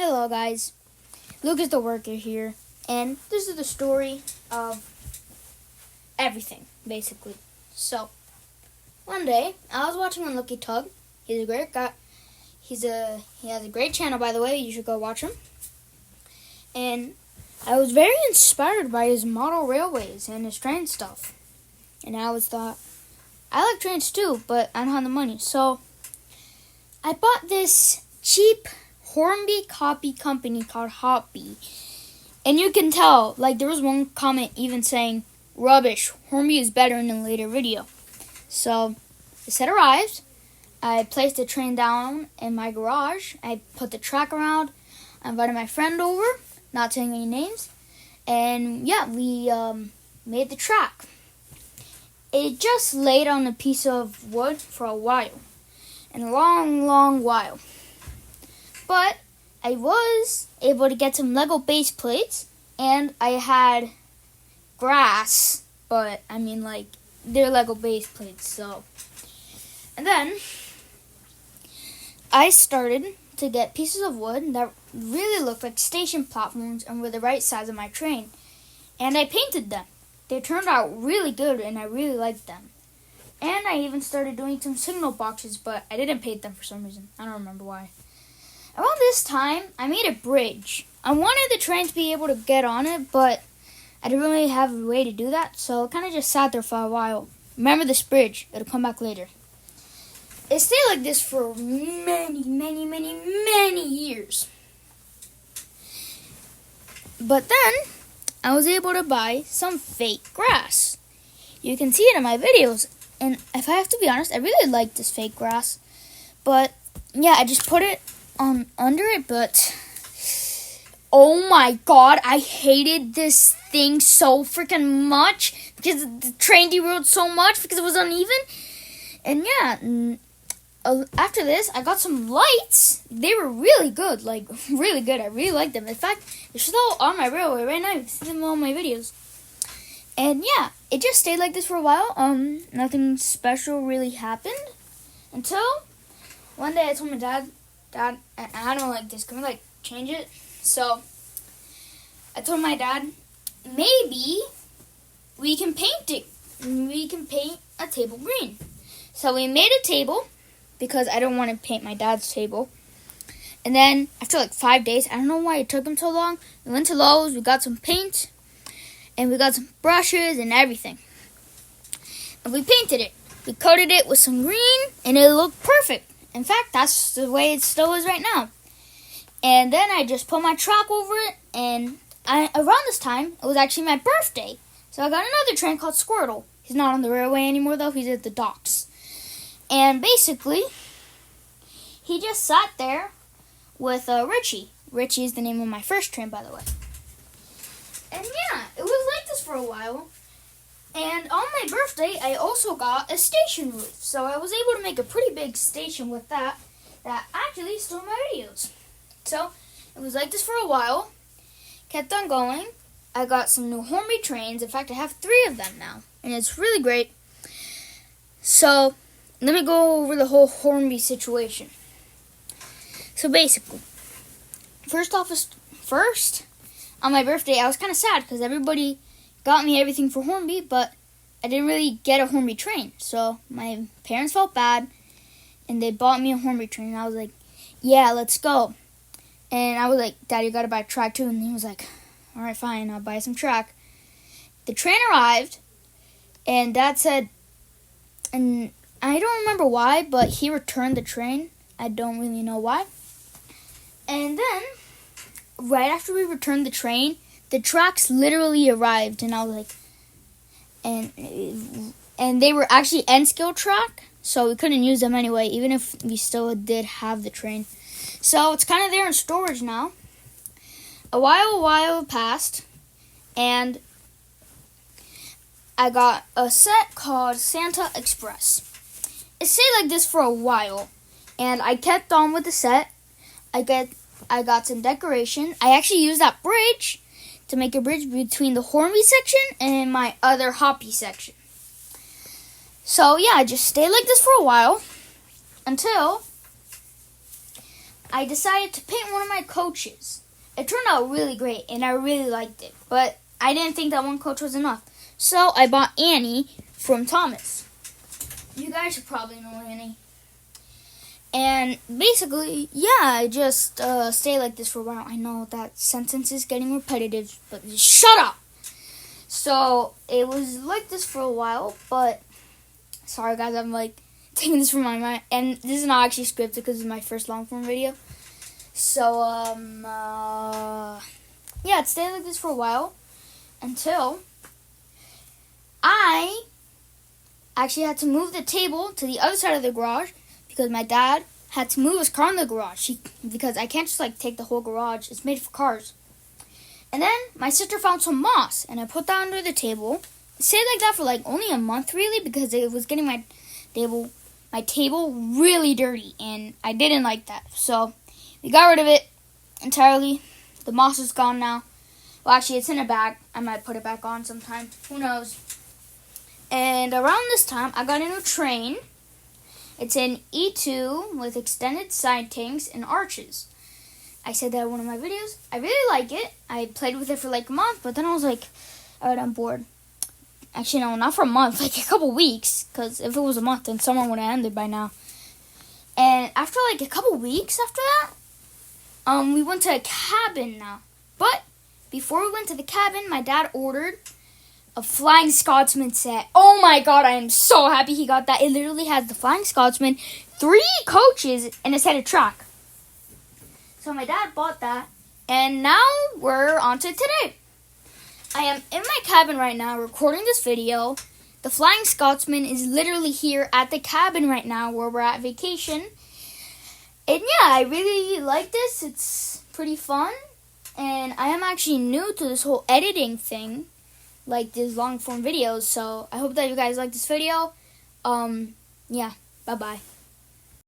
Hello guys, Lucas the Worker here, and this is the story of everything, basically. So, one day, I was watching Unlucky Tug. He's a great guy. He has a great channel, by the way. You should go watch him. And I was very inspired by his model railways and his train stuff. And I always thought, I like trains too, but I don't have the money. So, I bought this cheap Hornby copy company called Hoppy. And you can tell, like, there was one comment even saying, rubbish, Hornby is better in a later video. So, the set arrived. I placed the train down in my garage. I put the track around. I invited my friend over, not saying any names. And yeah, we made the track. It just laid on a piece of wood for a while. And a long, long while. But I was able to get some Lego base plates, and I had grass, but I mean, like, they're Lego base plates, so. And then I started to get pieces of wood that really looked like station platforms and were the right size of my train, and I painted them. They turned out really good, and I really liked them. And I even started doing some signal boxes, but I didn't paint them for some reason. I don't remember why. Around this time, I made a bridge. I wanted the train to be able to get on it, but I didn't really have a way to do that, so it kind of just sat there for a while. Remember this bridge. It'll come back later. It stayed like this for many years. But then, I was able to buy some fake grass. You can see it in my videos, and if I have to be honest, I really like this fake grass. But, yeah, I just put it on under it, but oh my god, I hated this thing so freaking much because the train derailed so much because it was uneven. And yeah, after this, I got some lights. They were really good, like really good. I really liked them. In fact, they're still on my railway right now. You can see them on my videos. And yeah, it just stayed like this for a while. Nothing special really happened until one day I told my Dad, I don't like this. Can we, change it? So, I told my dad, maybe we can paint it. We can paint a table green. So, we made a table because I don't want to paint my dad's table. And then, after 5 days, I don't know why it took him so long, we went to Lowe's, we got some paint, and we got some brushes and everything. And we painted it. We coated it with some green, and it looked perfect. In fact, that's the way it still is right now. And then I just put my track over it, and around this time, it was actually my birthday. So I got another train called Squirtle. He's not on the railway anymore, though. He's at the docks. And basically, he just sat there with Richie. Richie is the name of my first train, by the way. And yeah, it was like this for a while. And on my birthday, I also got a station roof. So I was able to make a pretty big station with that actually stole my videos. So it was like this for a while. Kept on going. I got some new Hornby trains. In fact, I have 3 of them now. And it's really great. So let me go over the whole Hornby situation. So basically, first, on my birthday, I was kind of sad because everybody got me everything for Hornby, but I didn't really get a Hornby train. So my parents felt bad, and they bought me a Hornby train. And I was like, yeah, let's go. And I was like, Dad, you got to buy a track too. And he was like, all right, fine, I'll buy some track. The train arrived, and Dad said, and I don't remember why, but he returned the train. I don't really know why. And then, right after we returned the train, the tracks literally arrived, and I was like, and they were actually N-scale track, so we couldn't use them anyway, even if we still did have the train. So it's kind of there in storage now. A while passed, and I got a set called Santa Express. It stayed like this for a while, and I kept on with the set. I got some decoration. I actually used that bridge to make a bridge between the Hornby section and my other Hoppy section. So yeah, I just stayed like this for a while until I decided to paint one of my coaches. It turned out really great, and I really liked it. But I didn't think that one coach was enough. So I bought Annie from Thomas. You guys should probably know Annie. And basically, yeah, I just stay like this for a while. I know that sentence is getting repetitive, but just shut up. So it was like this for a while, but sorry guys, I'm like taking this from my mind. And this is not actually scripted because it's my first long form video. So, yeah, it stayed like this for a while until I actually had to move the table to the other side of the garage because my dad had to move his car in the garage because I can't just like take the whole garage. It's made for cars. And then my sister found some moss and I put that under the table. It stayed like that for like only a month really because it was getting my table really dirty and I didn't like that. So we got rid of it entirely. The moss is gone now. Well, actually, it's in a bag. I might put it back on sometime. Who knows? And around this time, I got a new train. It's an E2 with extended side tanks and arches. I said that in one of my videos. I really like it. I played with it for like a month, but then I was like, alright, I'm bored. Actually, no, not for a month, like a couple weeks. Because if it was a month, then summer would have ended by now. And after like a couple weeks after that, we went to a cabin now. But before we went to the cabin, my dad ordered a Flying Scotsman set. Oh my god, I am so happy he got that. It literally has the Flying Scotsman, 3 coaches, and a set of track. So my dad bought that, and now we're on to today. I am in my cabin right now recording this video. The Flying Scotsman is literally here at the cabin right now where we're at vacation. And yeah, I really like this. It's pretty fun. And I am actually new to this whole editing thing, like these long form videos. So I hope that you guys like this video. Yeah, bye-bye.